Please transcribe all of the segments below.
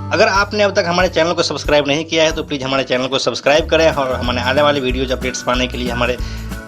अगर आपने अब तक हमारे चैनल को सब्सक्राइब नहीं किया है तो प्लीज़ हमारे चैनल को सब्सक्राइब करें और हमारे आने वाले वीडियोज़ अपडेट्स पाने के लिए हमारे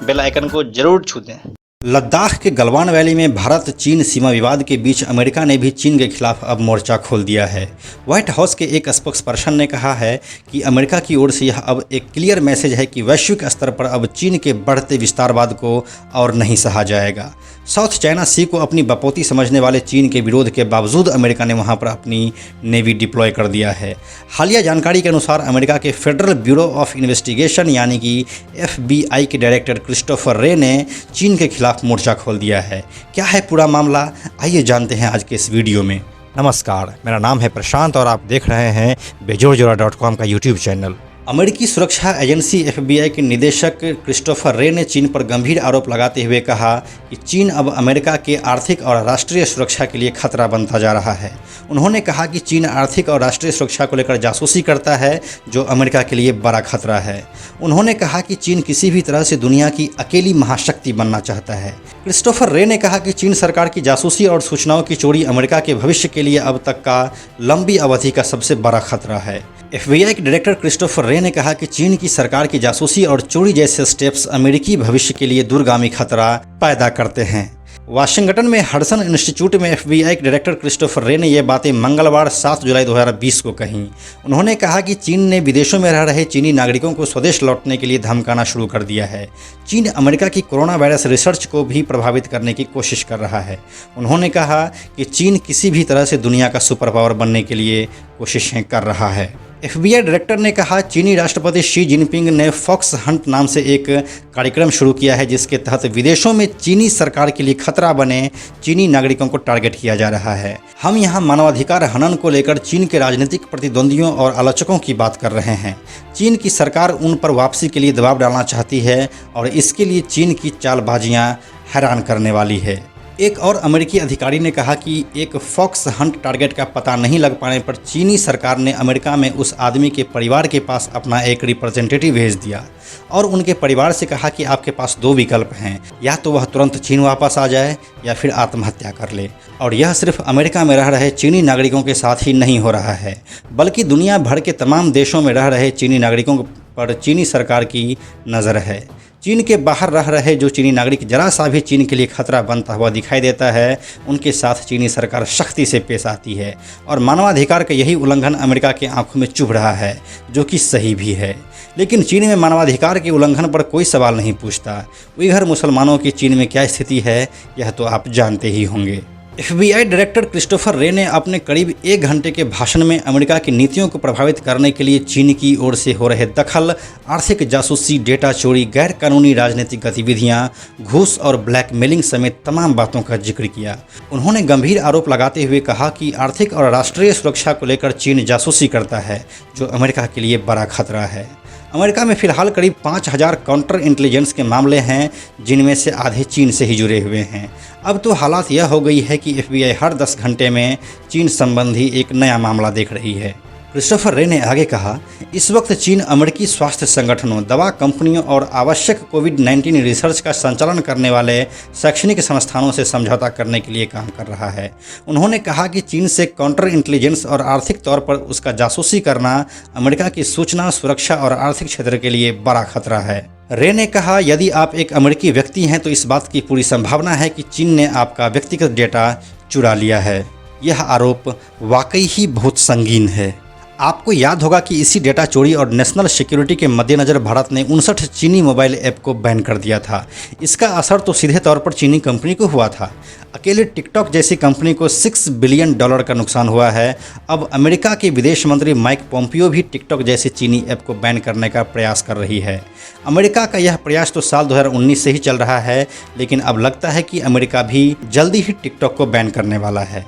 बेल आइकन को ज़रूर छू दें। लद्दाख के गलवान वैली में भारत चीन सीमा विवाद के बीच अमेरिका ने भी चीन के खिलाफ अब मोर्चा खोल दिया है। व्हाइट हाउस के एक स्पोक्स पर्सन ने कहा है कि अमेरिका की ओर से यह अब एक क्लियर मैसेज है कि वैश्विक स्तर पर अब चीन के बढ़ते विस्तारवाद को और नहीं सहा जाएगा। साउथ चाइना सी को अपनी बपौती समझने वाले चीन के विरोध के बावजूद अमेरिका ने वहां पर अपनी नेवी डिप्लॉय कर दिया है। हालिया जानकारी के अनुसार अमेरिका के फेडरल ब्यूरो ऑफ इन्वेस्टिगेशन यानी कि FBI के डायरेक्टर क्रिस्टोफर रे ने चीन के खिलाफ मोर्चा खोल दिया है। क्या है पूरा मामला, आइए जानते हैं आज के इस वीडियो में। नमस्कार, मेरा नाम है प्रशांत और आप देख रहे हैं बेजोरजोरा.com का यूट्यूब चैनल। अमेरिकी सुरक्षा एजेंसी FBI के निदेशक क्रिस्टोफर रे ने चीन पर गंभीर आरोप लगाते हुए कहा कि चीन अब अमेरिका के आर्थिक और राष्ट्रीय सुरक्षा के लिए खतरा बनता जा रहा है। उन्होंने कहा कि चीन आर्थिक और राष्ट्रीय सुरक्षा को लेकर जासूसी करता है, जो अमेरिका के लिए बड़ा खतरा है। उन्होंने कहा कि चीन किसी भी तरह से दुनिया की अकेली महाशक्ति बनना चाहता है। क्रिस्टोफर रे ने कहा कि चीन सरकार की जासूसी और सूचनाओं की चोरी अमेरिका के भविष्य के लिए अब तक का लंबी अवधि का सबसे बड़ा खतरा है। FBI के डायरेक्टर क्रिस्टोफर रे ने कहा कि चीन की सरकार की जासूसी और चोरी जैसे स्टेप्स अमेरिकी भविष्य के लिए दूरगामी खतरा पैदा करते हैं। वाशिंगटन में हडसन इंस्टीट्यूट में FBI के डायरेक्टर क्रिस्टोफर रे ने यह बातें मंगलवार 7 जुलाई 2020 को कहीं। उन्होंने कहा कि चीन ने विदेशों में रह रहे चीनी नागरिकों को स्वदेश लौटने के लिए धमकाना शुरू कर दिया है। चीन अमेरिका की कोरोना वायरस रिसर्च को भी प्रभावित करने की कोशिश कर रहा है। उन्होंने कहा कि चीन किसी भी तरह से दुनिया का सुपर पावर बनने के लिए कोशिशें कर रहा है। FBI डायरेक्टर ने कहा, चीनी राष्ट्रपति शी जिनपिंग ने फॉक्स हंट नाम से एक कार्यक्रम शुरू किया है, जिसके तहत विदेशों में चीनी सरकार के लिए खतरा बने चीनी नागरिकों को टारगेट किया जा रहा है। हम यहाँ मानवाधिकार हनन को लेकर चीन के राजनीतिक प्रतिद्वंदियों और आलोचकों की बात कर रहे हैं। चीन की सरकार उन पर वापसी के लिए दबाव डालना चाहती है और इसके लिए चीन की चालबाजियाँ हैरान करने वाली है। एक और अमेरिकी अधिकारी ने कहा कि एक फॉक्स हंट टारगेट का पता नहीं लग पाने पर चीनी सरकार ने अमेरिका में उस आदमी के परिवार के पास अपना एक रिप्रेजेंटेटिव भेज दिया और उनके परिवार से कहा कि आपके पास 2 विकल्प हैं, या तो वह तुरंत चीन वापस आ जाए या फिर आत्महत्या कर ले। और यह सिर्फ अमेरिका में रह रहे चीनी नागरिकों के साथ ही नहीं हो रहा है, बल्कि दुनिया भर के तमाम देशों में रह रहे चीनी नागरिकों पर चीनी सरकार की नज़र है। चीन के बाहर रह रहे जो चीनी नागरिक जरा सा भी चीन के लिए खतरा बनता हुआ दिखाई देता है, उनके साथ चीनी सरकार सख्ती से पेश आती है और मानवाधिकार का यही उल्लंघन अमेरिका की आंखों में चुभ रहा है, जो कि सही भी है। लेकिन चीन में मानवाधिकार के उल्लंघन पर कोई सवाल नहीं पूछता। उइघर मुसलमानों की चीन में क्या स्थिति है, यह तो आप जानते ही होंगे। FBI डायरेक्टर क्रिस्टोफर रे ने अपने करीब 1 घंटे के भाषण में अमेरिका की नीतियों को प्रभावित करने के लिए चीन की ओर से हो रहे दखल, आर्थिक जासूसी, डेटा चोरी, गैर कानूनी राजनीतिक गतिविधियां, घूस और ब्लैकमेलिंग समेत तमाम बातों का जिक्र किया। उन्होंने गंभीर आरोप लगाते हुए कहा कि आर्थिक और राष्ट्रीय सुरक्षा को लेकर चीन जासूसी करता है, जो अमेरिका के लिए बड़ा खतरा है। अमेरिका में फिलहाल करीब 5000 काउंटर इंटेलिजेंस के मामले हैं, जिनमें से आधे चीन से ही जुड़े हुए हैं। अब तो हालात यह हो गई है कि FBI हर 10 घंटे में चीन संबंधी एक नया मामला देख रही है। क्रिस्टोफर रे ने आगे कहा, इस वक्त चीन अमेरिकी स्वास्थ्य संगठनों, दवा कंपनियों और आवश्यक कोविड-19 रिसर्च का संचालन करने वाले शैक्षणिक संस्थानों से समझौता करने के लिए काम कर रहा है। उन्होंने कहा कि चीन से काउंटर इंटेलिजेंस और आर्थिक तौर पर उसका जासूसी करना अमेरिका की सूचना, सुरक्षा और आर्थिक क्षेत्र के लिए बड़ा खतरा है। रे ने कहा, यदि आप एक अमेरिकी व्यक्ति हैं तो इस बात की पूरी संभावना है कि चीन ने आपका व्यक्तिगत डेटा चुरा लिया है। यह आरोप वाकई ही बहुत संगीन है। आपको याद होगा कि इसी डेटा चोरी और नेशनल सिक्योरिटी के मद्देनज़र भारत ने 59 चीनी मोबाइल ऐप को बैन कर दिया था। इसका असर तो सीधे तौर पर चीनी कंपनी को हुआ था। अकेले टिकटॉक जैसी कंपनी को $6 बिलियन का नुकसान हुआ है। अब अमेरिका के विदेश मंत्री माइक पोम्पियो भी टिकटॉक जैसे चीनी ऐप को बैन करने का प्रयास कर रही है। अमेरिका का यह प्रयास तो साल 2019 से ही चल रहा है, लेकिन अब लगता है कि अमेरिका भी जल्दी ही टिकटॉक को बैन करने वाला है।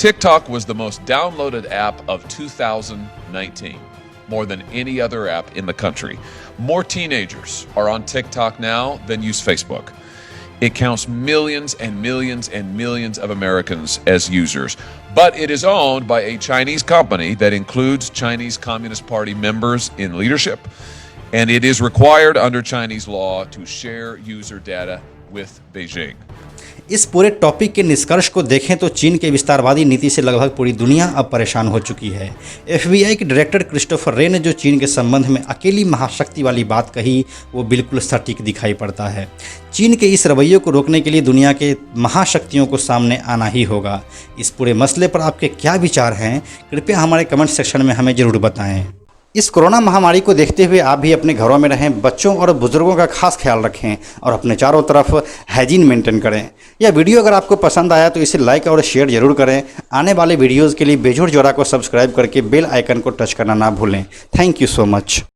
TikTok was the most downloaded app of 2019, more than any other app in the country. More teenagers are on TikTok now than use Facebook. It counts millions and millions and millions of Americans as users, but it is owned by a Chinese company that includes Chinese Communist Party members in leadership, and it is required under Chinese law to share user data with Beijing. इस पूरे topic के निष्कर्ष को देखें तो चीन के विस्तारवादी नीति से लगभग पूरी दुनिया अब परेशान हो चुकी है। FBI के डायरेक्टर क्रिस्टोफर रे ने जो चीन के संबंध में अकेली महाशक्ति वाली बात कही वो बिल्कुल सटीक दिखाई पड़ता है। चीन के इस रवैये को रोकने के लिए दुनिया के महाशक्तियों को सामने आना ही होगा। इस पूरे मसले पर आपके क्या विचार हैं, कृपया हमारे कमेंट सेक्शन में हमें ज़रूर बताएं। इस कोरोना महामारी को देखते हुए आप भी अपने घरों में रहें, बच्चों और बुजुर्गों का खास ख्याल रखें और अपने चारों तरफ हाइजीन मेंटेन करें। यह वीडियो अगर आपको पसंद आया तो इसे लाइक और शेयर जरूर करें। आने वाले वीडियोज़ के लिए बेजोड़ जोड़ा को सब्सक्राइब करके बेल आइकन को टच करना ना भूलें। Thank you so much.